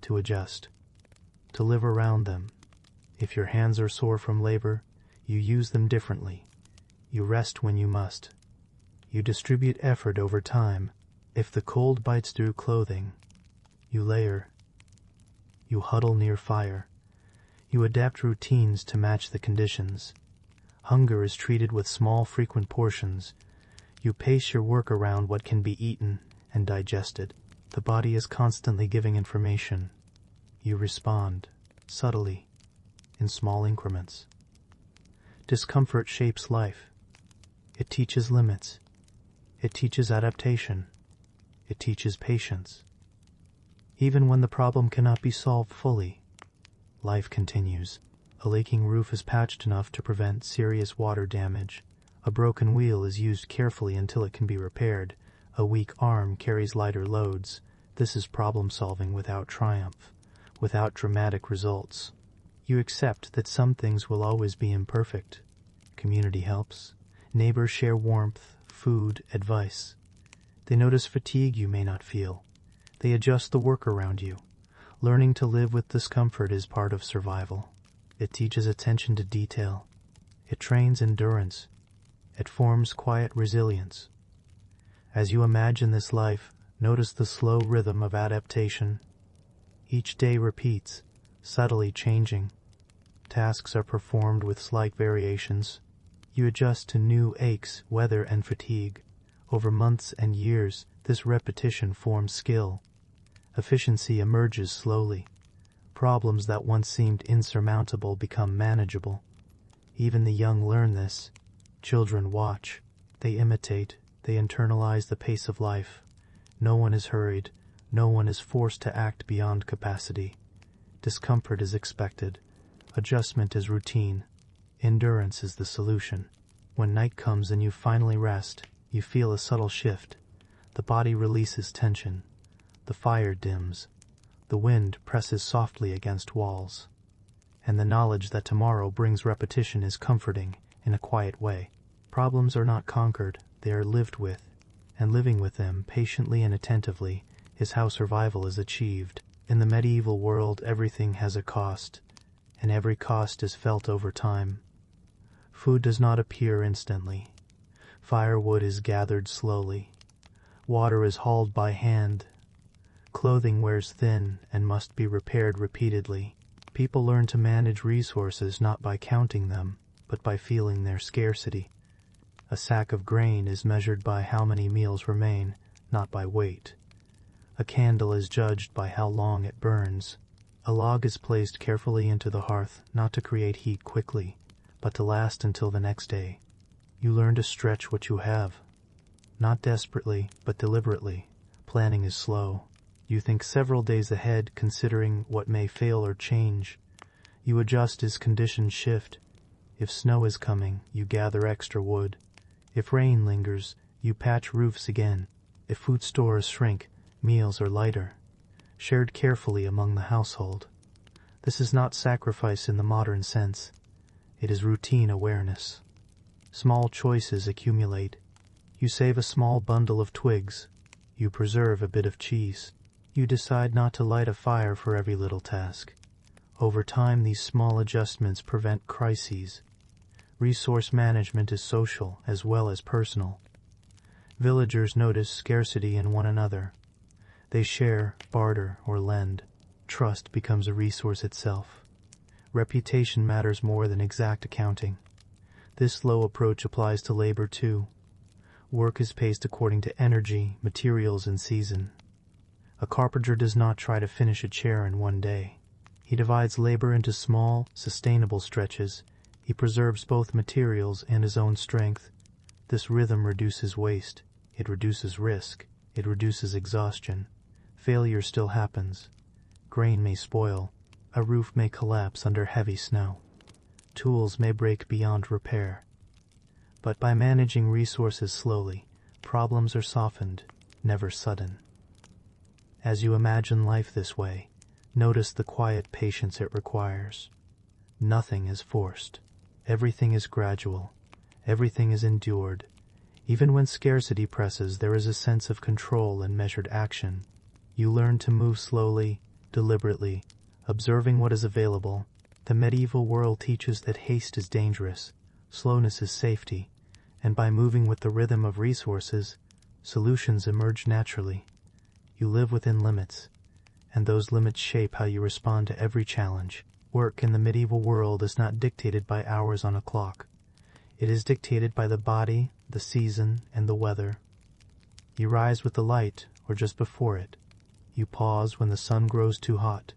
to adjust, to live around them. If your hands are sore from labor, you use them differently. You rest when you must. You distribute effort over time. If the cold bites through clothing, you layer. You huddle near fire. You adapt routines to match the conditions. Hunger is treated with small, frequent portions. You pace your work around what can be eaten and digested. The body is constantly giving information. You respond, subtly, in small increments. Discomfort shapes life. It teaches limits. It teaches adaptation. It teaches patience. Even when the problem cannot be solved fully, life continues. A leaking roof is patched enough to prevent serious water damage. A broken wheel is used carefully until it can be repaired. A weak arm carries lighter loads. This is problem solving without triumph, without dramatic results. You accept that some things will always be imperfect. Community helps. Neighbors share warmth, food, advice. They notice fatigue you may not feel. They adjust the work around you. Learning to live with discomfort is part of survival. It teaches attention to detail. It trains endurance. It forms quiet resilience. As you imagine this life, notice the slow rhythm of adaptation. Each day repeats, subtly changing. Tasks are performed with slight variations. You adjust to new aches, weather, and fatigue. Over months and years, this repetition forms skill. Efficiency emerges slowly. Problems that once seemed insurmountable become manageable. Even the young learn this. Children watch. They imitate. They internalize the pace of life. No one is hurried. No one is forced to act beyond capacity. Discomfort is expected. Adjustment is routine. Endurance is the solution. When night comes and you finally rest, you feel a subtle shift. The body releases tension. The fire dims. The wind presses softly against walls. And the knowledge that tomorrow brings repetition is comforting in a quiet way. Problems are not conquered, they are lived with, and living with them patiently and attentively is how survival is achieved. In the medieval world, everything has a cost, and every cost is felt over time. Food does not appear instantly. Firewood is gathered slowly. Water is hauled by hand. Clothing wears thin and must be repaired repeatedly. People learn to manage resources not by counting them, but by feeling their scarcity. A sack of grain is measured by how many meals remain, not by weight. A candle is judged by how long it burns. A log is placed carefully into the hearth, not to create heat quickly, but to last until the next day. You learn to stretch what you have. Not desperately, but deliberately. Planning is slow. You think several days ahead, considering what may fail or change. You adjust as conditions shift. If snow is coming, you gather extra wood. If rain lingers, you patch roofs again. If food stores shrink, meals are lighter, shared carefully among the household. This is not sacrifice in the modern sense. It is routine awareness. Small choices accumulate. You save a small bundle of twigs. You preserve a bit of cheese. You decide not to light a fire for every little task. Over time, these small adjustments prevent crises. Resource management is social as well as personal. Villagers notice scarcity in one another. They share, barter, or lend. Trust becomes a resource itself. Reputation matters more than exact accounting. This slow approach applies to labor too. Work is paced according to energy, materials, and season. A carpenter does not try to finish a chair in one day. He divides labor into small, sustainable stretches. He preserves both materials and his own strength. This rhythm reduces waste. It reduces risk. It reduces exhaustion. Failure still happens. Grain may spoil. A roof may collapse under heavy snow. Tools may break beyond repair. But by managing resources slowly, problems are softened, never sudden. As you imagine life this way, notice the quiet patience it requires. Nothing is forced. Everything is gradual. Everything is endured. Even when scarcity presses, there is a sense of control and measured action. You learn to move slowly, deliberately, observing what is available. The medieval world teaches that haste is dangerous, slowness is safety, and by moving with the rhythm of resources, solutions emerge naturally. You live within limits, and those limits shape how you respond to every challenge. Work in the medieval world is not dictated by hours on a clock. It is dictated by the body, the season, and the weather. You rise with the light, or just before it. You pause when the sun grows too hot,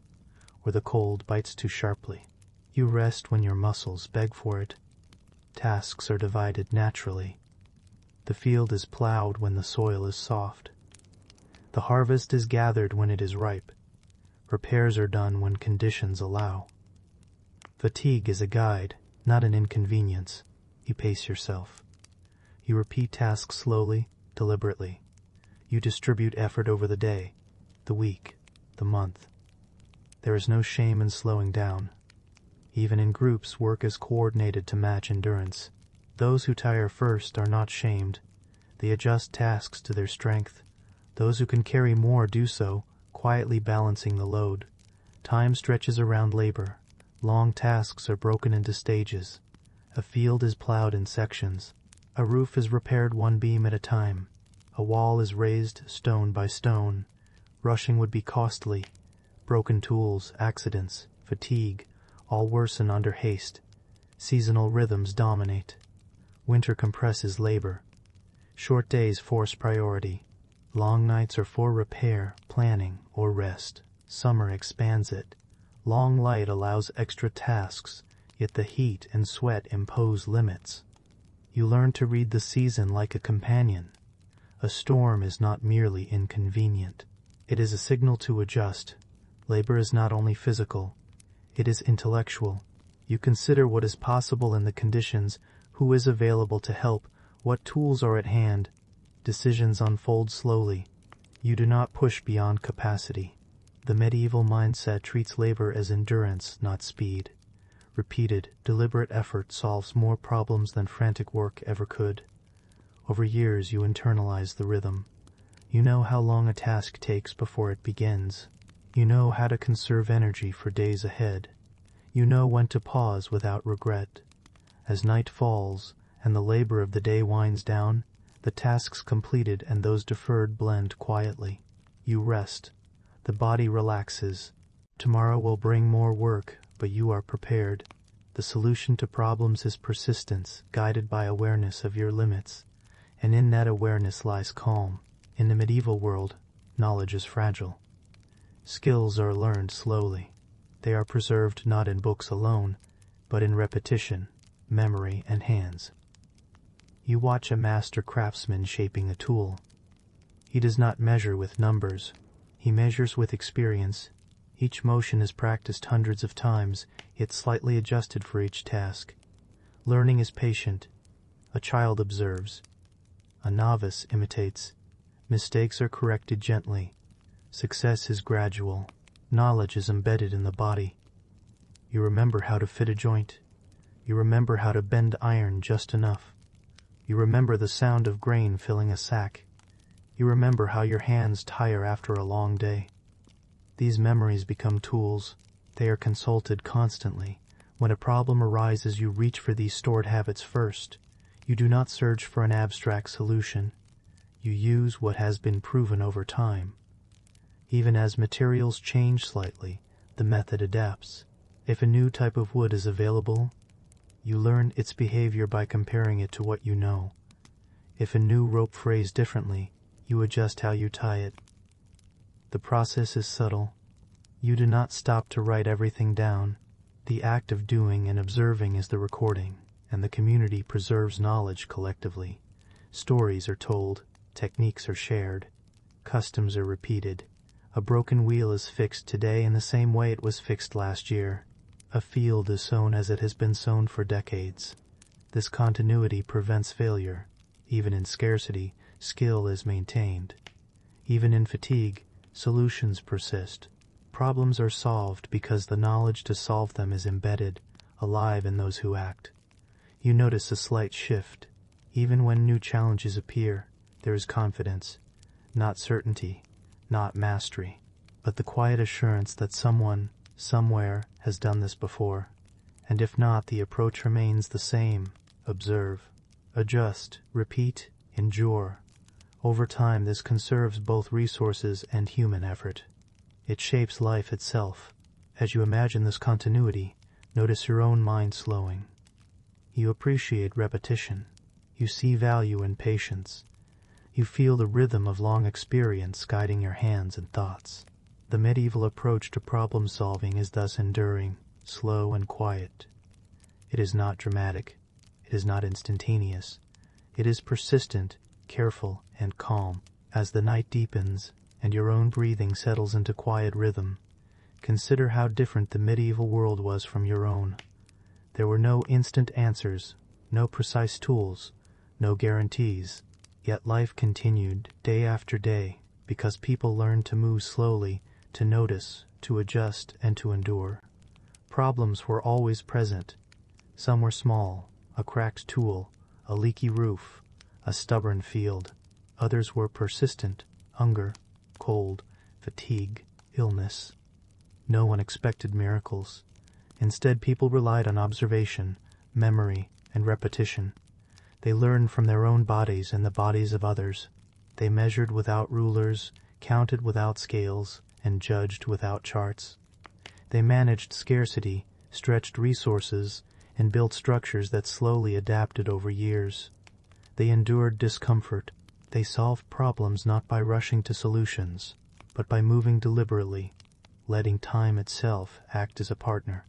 or the cold bites too sharply. You rest when your muscles beg for it. Tasks are divided naturally. The field is plowed when the soil is soft. The harvest is gathered when it is ripe. Repairs are done when conditions allow. Fatigue is a guide, not an inconvenience. You pace yourself. You repeat tasks slowly, deliberately. You distribute effort over the day, the week, the month. There is no shame in slowing down. Even in groups, work is coordinated to match endurance. Those who tire first are not shamed. They adjust tasks to their strength. Those who can carry more do so, quietly balancing the load. Time stretches around labor. Long tasks are broken into stages. A field is plowed in sections. A roof is repaired one beam at a time. A wall is raised stone by stone. Rushing would be costly. Broken tools, accidents, fatigue, all worsen under haste. Seasonal rhythms dominate. Winter compresses labor. Short days force priority. Long nights are for repair, planning, or rest. Summer expands it. Long light allows extra tasks, yet the heat and sweat impose limits. You learn to read the season like a companion. A storm is not merely inconvenient. It is a signal to adjust. Labor is not only physical, it is intellectual. You consider what is possible in the conditions, who is available to help, what tools are at hand. Decisions unfold slowly. You do not push beyond capacity. The medieval mindset treats labor as endurance, not speed. Repeated, deliberate effort solves more problems than frantic work ever could. Over years, you internalize the rhythm. You know how long a task takes before it begins. You know how to conserve energy for days ahead. You know when to pause without regret. As night falls and the labor of the day winds down, the tasks completed and those deferred blend quietly. You rest. The body relaxes. Tomorrow will bring more work, but you are prepared. The solution to problems is persistence, guided by awareness of your limits. And in that awareness lies calm. In the medieval world, knowledge is fragile. Skills are learned slowly. They are preserved not in books alone, but in repetition, memory, and hands. You watch a master craftsman shaping a tool. He does not measure with numbers. He measures with experience. Each motion is practiced hundreds of times, yet slightly adjusted for each task. Learning is patient. A child observes. A novice imitates. Mistakes are corrected gently. Success is gradual. Knowledge is embedded in the body. You remember how to fit a joint. You remember how to bend iron just enough. You remember the sound of grain filling a sack. You remember how your hands tire after a long day. These memories become tools. They are consulted constantly. When a problem arises, you reach for these stored habits first. You do not search for an abstract solution. You use what has been proven over time. Even as materials change slightly, the method adapts. If a new type of wood is available, you learn its behavior by comparing it to what you know. If a new rope frays differently, you adjust how you tie it. The process is subtle. You do not stop to write everything down. The act of doing and observing is the recording, and the community preserves knowledge collectively. Stories are told, techniques are shared, customs are repeated. A broken wheel is fixed today in the same way it was fixed last year. A field is sown as it has been sown for decades. This continuity prevents failure. Even in scarcity, skill is maintained. Even in fatigue, solutions persist. Problems are solved because the knowledge to solve them is embedded, alive in those who act. You notice a slight shift. Even when new challenges appear, there is confidence, not certainty, not mastery, but the quiet assurance that someone, somewhere, has done this before. And if not, the approach remains the same. Observe, adjust, repeat, endure. Over time, this conserves both resources and human effort. It shapes life itself. As you imagine this continuity, notice your own mind slowing. You appreciate repetition. You see value in patience. You feel the rhythm of long experience guiding your hands and thoughts. The medieval approach to problem solving is thus enduring, slow and quiet. It is not dramatic. It is not instantaneous. It is persistent, careful, and calm. As the night deepens and your own breathing settles into quiet rhythm, consider how different the medieval world was from your own. There were no instant answers, no precise tools, no guarantees. Yet life continued day after day because people learned to move slowly, to notice, to adjust, and to endure. Problems were always present. Some were small, a cracked tool, a leaky roof, a stubborn field. Others were persistent, hunger, cold, fatigue, illness. No one expected miracles. Instead, people relied on observation, memory, and repetition. They learned from their own bodies and the bodies of others. They measured without rulers, counted without scales, and judged without charts. They managed scarcity, stretched resources, and built structures that slowly adapted over years. They endured discomfort. They solved problems not by rushing to solutions, but by moving deliberately, letting time itself act as a partner.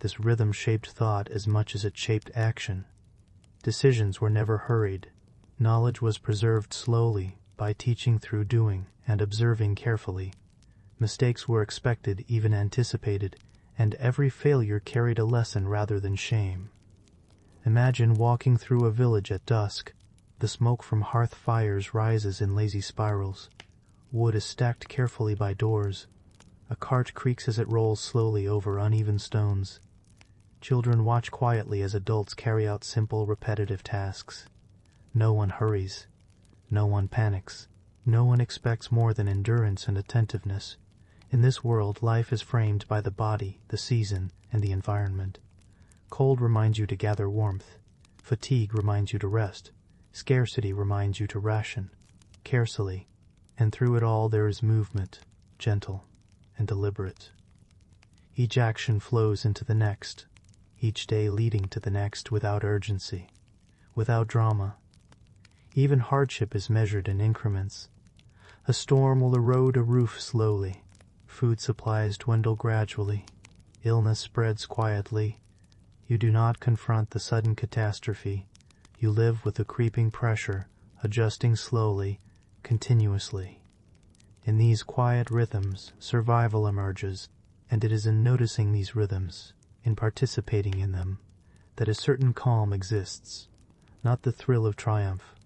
This rhythm shaped thought as much as it shaped action. Decisions were never hurried. Knowledge was preserved slowly by teaching through doing and observing carefully. Mistakes were expected, even anticipated, and every failure carried a lesson rather than shame. Imagine walking through a village at dusk. The smoke from hearth fires rises in lazy spirals. Wood is stacked carefully by doors. A cart creaks as it rolls slowly over uneven stones. Children watch quietly as adults carry out simple, repetitive tasks. No one hurries. No one panics. No one expects more than endurance and attentiveness. In this world, life is framed by the body, the season, and the environment. Cold reminds you to gather warmth. Fatigue reminds you to rest. Scarcity reminds you to ration, carefully. And through it all there is movement, gentle and deliberate. Each action flows into the next, each day leading to the next without urgency, without drama. Even hardship is measured in increments. A storm will erode a roof slowly. Food supplies dwindle gradually. Illness spreads quietly. You do not confront the sudden catastrophe. You live with the creeping pressure, adjusting slowly, continuously. In these quiet rhythms, survival emerges, and it is in noticing these rhythms, in participating in them, that a certain calm exists. Not the thrill of triumph,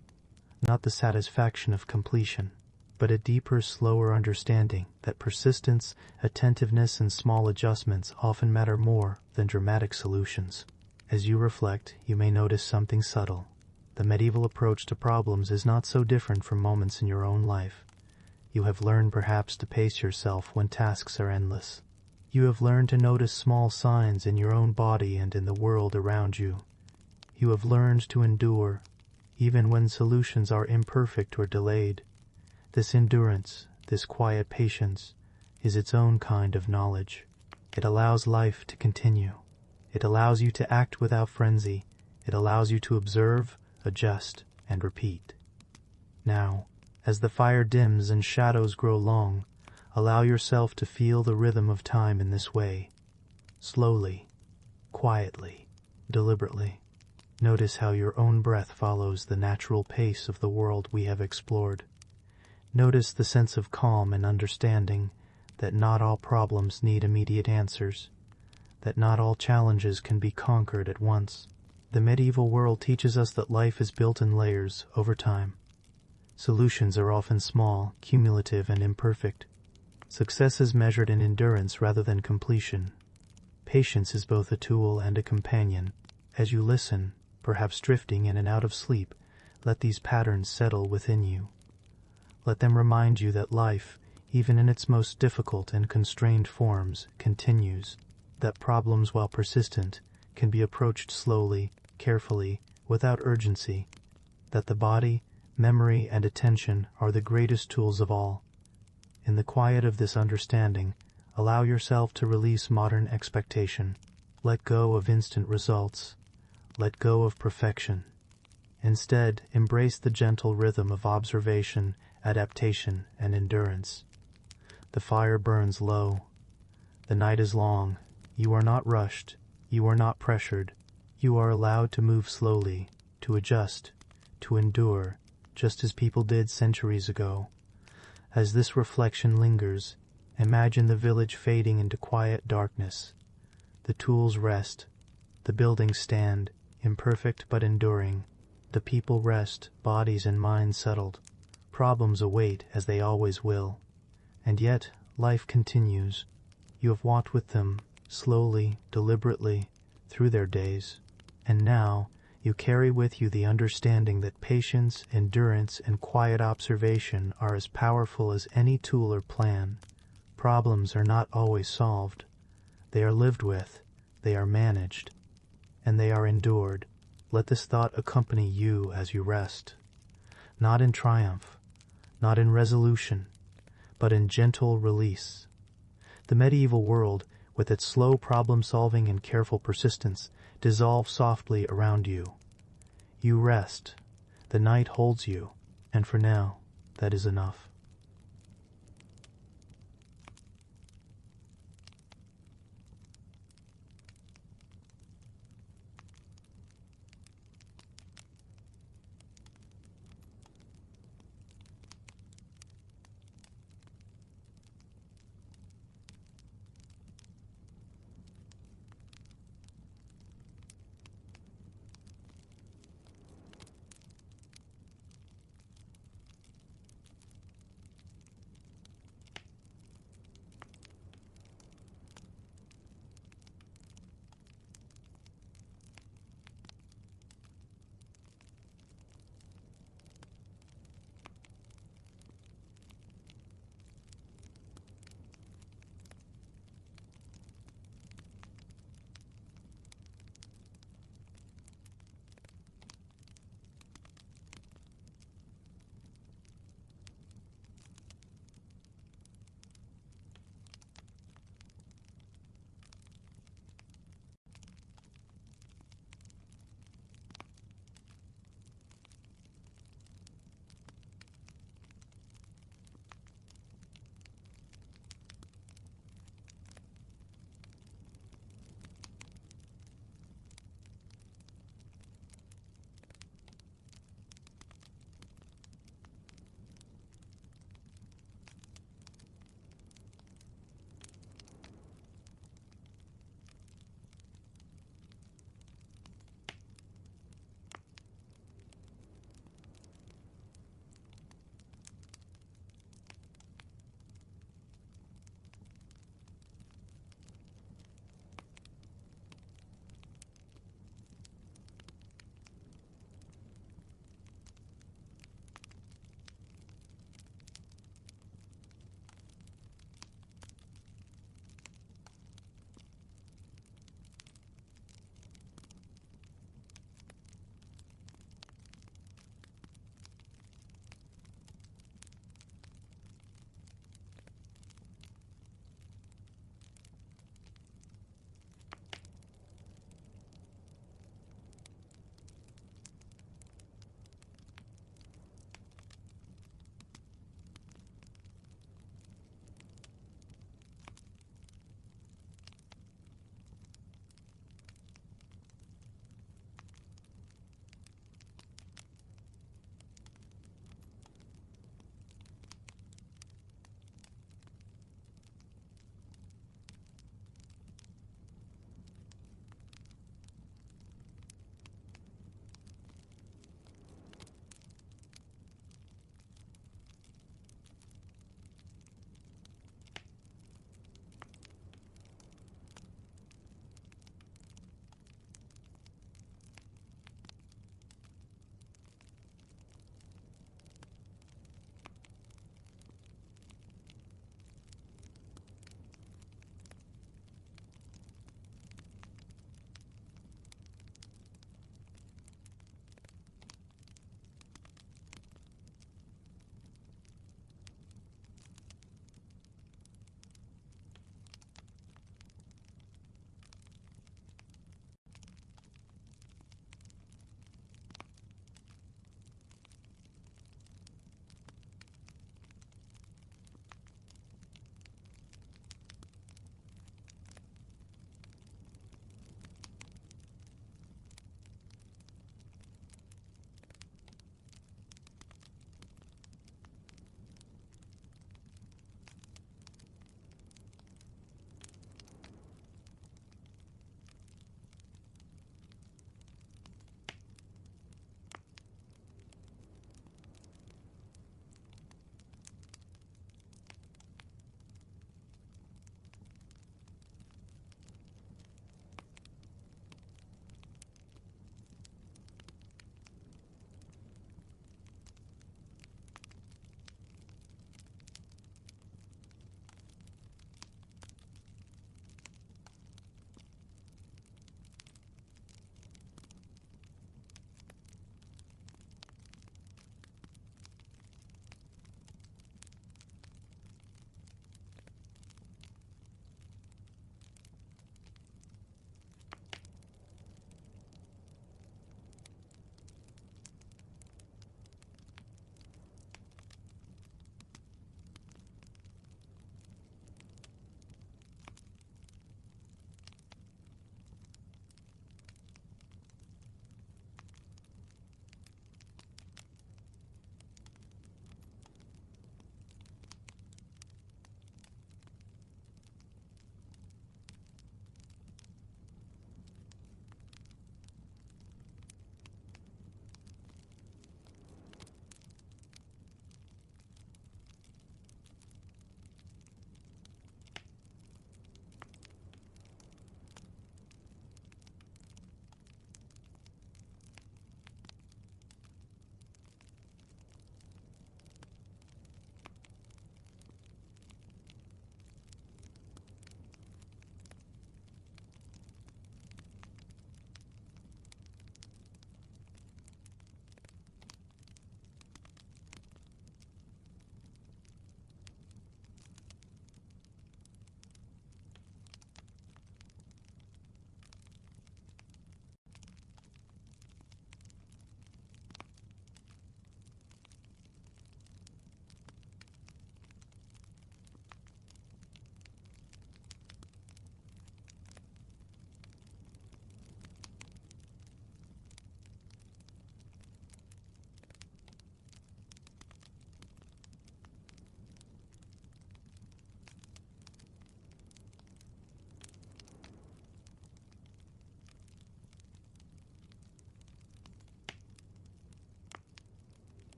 not the satisfaction of completion, but a deeper, slower understanding that persistence, attentiveness, and small adjustments often matter more than dramatic solutions. As you reflect, you may notice something subtle. The medieval approach to problems is not so different from moments in your own life. You have learned perhaps to pace yourself when tasks are endless. You have learned to notice small signs in your own body and in the world around you. You have learned to endure, even when solutions are imperfect or delayed. This endurance, this quiet patience, is its own kind of knowledge. It allows life to continue. It allows you to act without frenzy. It allows you to observe, adjust, and repeat. Now, as the fire dims and shadows grow long, allow yourself to feel the rhythm of time in this way. Slowly, quietly, deliberately. Notice how your own breath follows the natural pace of the world we have explored. Notice the sense of calm and understanding that not all problems need immediate answers, that not all challenges can be conquered at once. The medieval world teaches us that life is built in layers over time. Solutions are often small, cumulative, and imperfect. Success is measured in endurance rather than completion. Patience is both a tool and a companion. As you listen, perhaps drifting in and out of sleep, let these patterns settle within you. Let them remind you that life, even in its most difficult and constrained forms, continues, that problems, while persistent, can be approached slowly, carefully, without urgency, that the body, memory, and attention are the greatest tools of all. In the quiet of this understanding, allow yourself to release modern expectation. Let go of instant results. Let go of perfection. Instead, embrace the gentle rhythm of observation, adaptation, and endurance. The fire burns low. The night is long. You are not rushed. You are not pressured. You are allowed to move slowly, to adjust, to endure, just as people did centuries ago. As this reflection lingers, imagine the village fading into quiet darkness. The tools rest. The buildings stand, imperfect but enduring. The people rest, bodies and minds settled. Problems await, as they always will. And yet, life continues. You have walked with them, slowly, deliberately, through their days. And now, you carry with you the understanding that patience, endurance, and quiet observation are as powerful as any tool or plan. Problems are not always solved. They are lived with, they are managed, and they are endured. Let this thought accompany you as you rest. Not in triumph, not in resolution, but in gentle release. The medieval world, with its slow problem-solving and careful persistence, dissolves softly around you. You rest. The night holds you, and for now, that is enough.